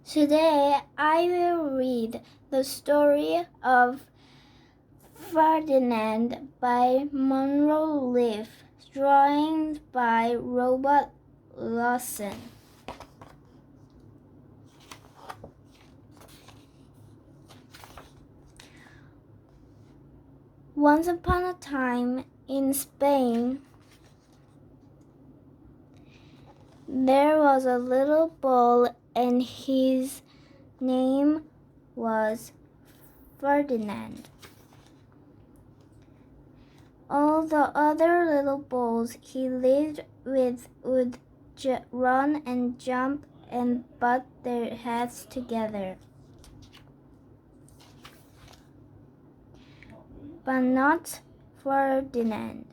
Today I will read the story of Ferdinand by Munro Leaf, drawing by Robert Lawson. Once upon a time in Spain, there was a little boy and his name was Ferdinand. All the other little bulls he lived with would run and jump and butt their heads together, but not Ferdinand.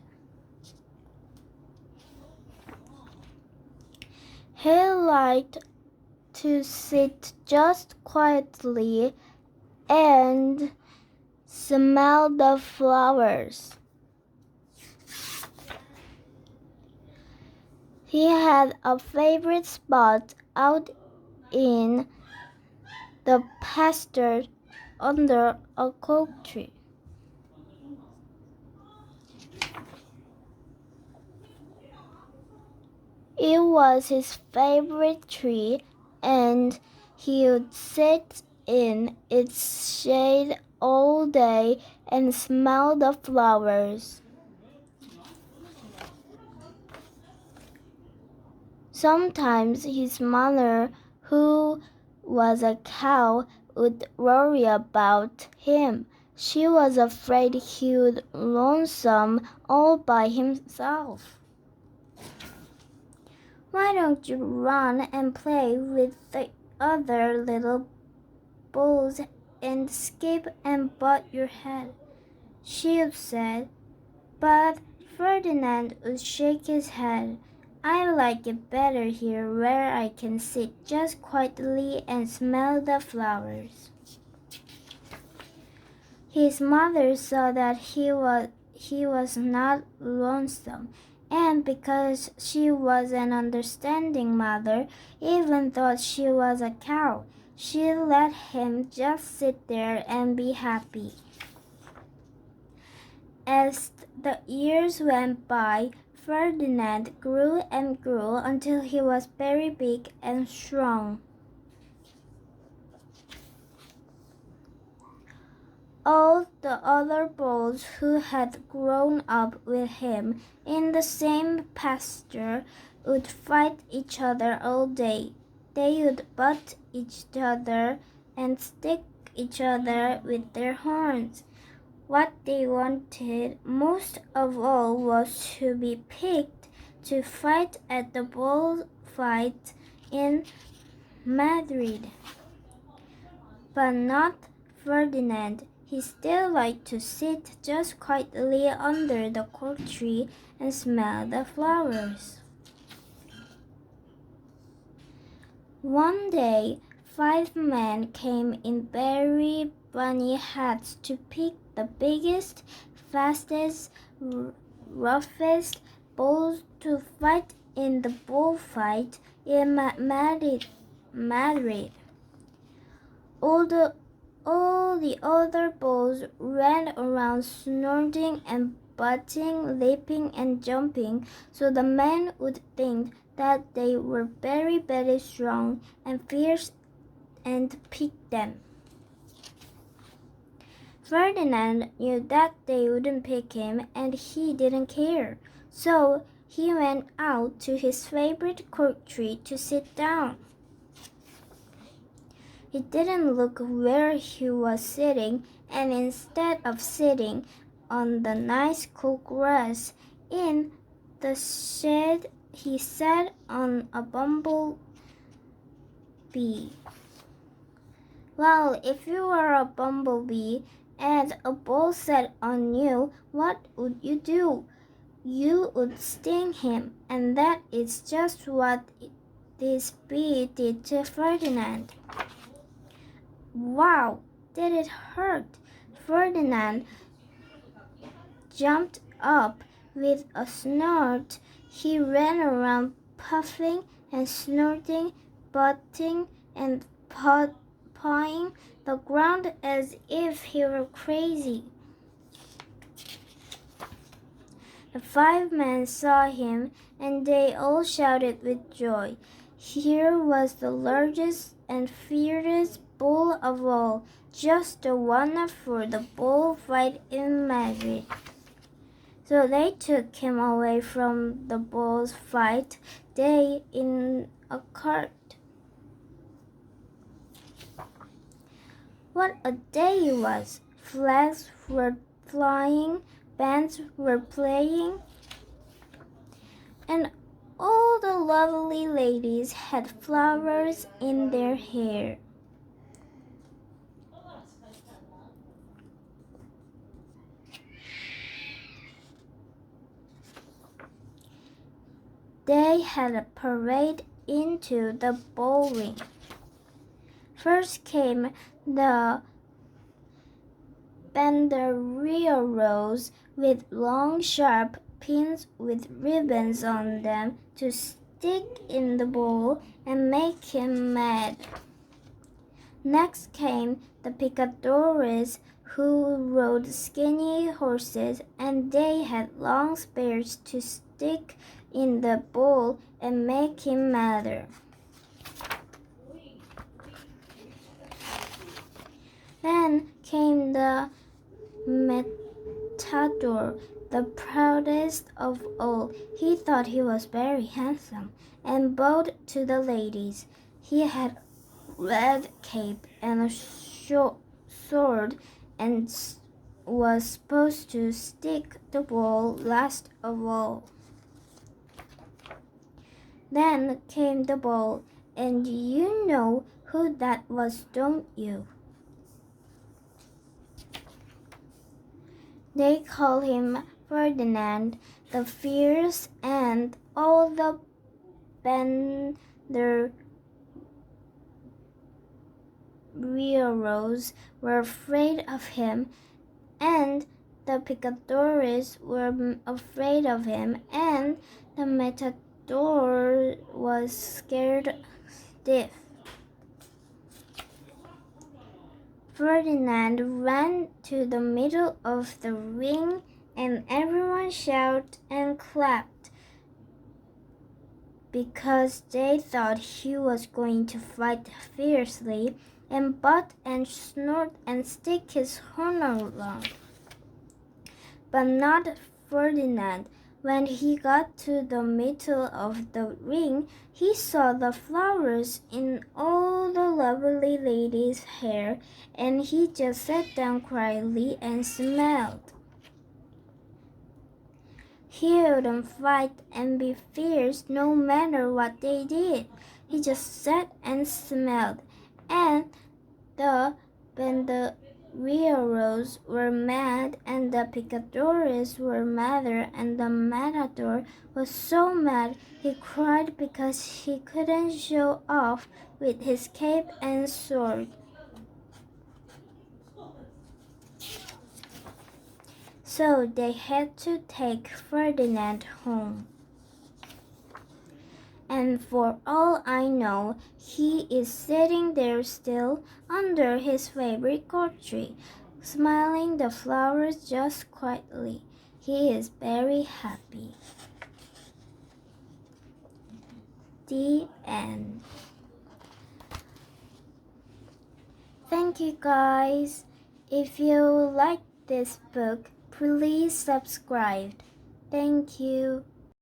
He liked to sit just quietly and smell the flowers. He had a favorite spot out in the pasture under a oak tree. It was his favorite tree, and he would sit in its shade all day and smell the flowers. Sometimes his mother, who was a cow, would worry about him. She was afraid he would lonesome all by himself. "Why don't you run and play with the other little bulls and skip and butt your head?" she said. But Ferdinand would shake his head. "I like it better here where I can sit just quietly and smell the flowers." His mother saw that he was not lonesome, and because she was an understanding mother, even though she was a cow, she let him just sit there and be happy. As the years went by, Ferdinand grew and grew until he was very big and strong. All the other bulls who had grown up with him in the same pasture would fight each other all day. They would butt each other and stick each other with their horns. What they wanted most of all was to be picked to fight at the bullfight in Madrid. But not Ferdinand. He still liked to sit just quietly under the oak tree and smell the flowers. One day, 5 men came in very bunny hats to pick the biggest, fastest, roughest bulls to fight in the bullfight in Madrid. All the other bulls ran around snorting and butting, leaping and jumping, so the men would think that they were very, very strong and fierce and pick them. Ferdinand knew that they wouldn't pick him, and he didn't care. So he went out to his favorite oak tree to sit down. He didn't look where he was sitting, and instead of sitting on the nice cool grass in the shade, he sat on a bumblebee. Well, if you were a bumblebee and a bull sat on you, what would you do? You would sting him, and that is just what this bee did to Ferdinand. Wow, did it hurt? Ferdinand jumped up with a snort. He ran around puffing and snorting, butting and pawing the ground as if he were crazy. The 5 men saw him, and they all shouted with joy. Here was the largest and fiercest bull of all, just the one for the bullfight in Madrid. So they took him away from the bull's fight day in a cart. What a day it was! Flags were flying, bands were playing, and all the lovely ladies had flowers in their hair. They had a parade into the ballroom. First came the banderilleros with long sharp pins with ribbons on them to stick in the bull and make him mad. Next came the picadores, who rode skinny horses, and they had long spears to stick in the bull and make him madder. Then came the matador, the proudest of all. He thought he was very handsome and bowed to the ladies. He had red cape and a short sword and was supposed to stick the bull last of all. Then came the bull, and you know who that was, don't you? They call him Ferdinand the Fierce, and all the banderilleros were afraid of him, and the picadores were afraid of him, and the matador was scared stiff. Ferdinand ran to the middle of the ring, and everyone shouted and clapped because they thought he was going to fight fiercely and butt and snort and stick his horn around. But not Ferdinand. When he got to the middle of the ring, he saw the flowers in all the lovely ladies' hair, and he just sat down quietly and smelled. He wouldn't fight and be fierce no matter what they did. He just sat and smelled, and the banderilleros were mad, and the picadores were madder, and the matador was so mad he cried because he couldn't show off with his cape and sword. So they had to take Ferdinand home. And for all I know, he is sitting there still under his favorite gourd tree, smiling the flowers just quietly. He is very happy. The end. Thank you guys. If you like this book, please subscribe. Thank you.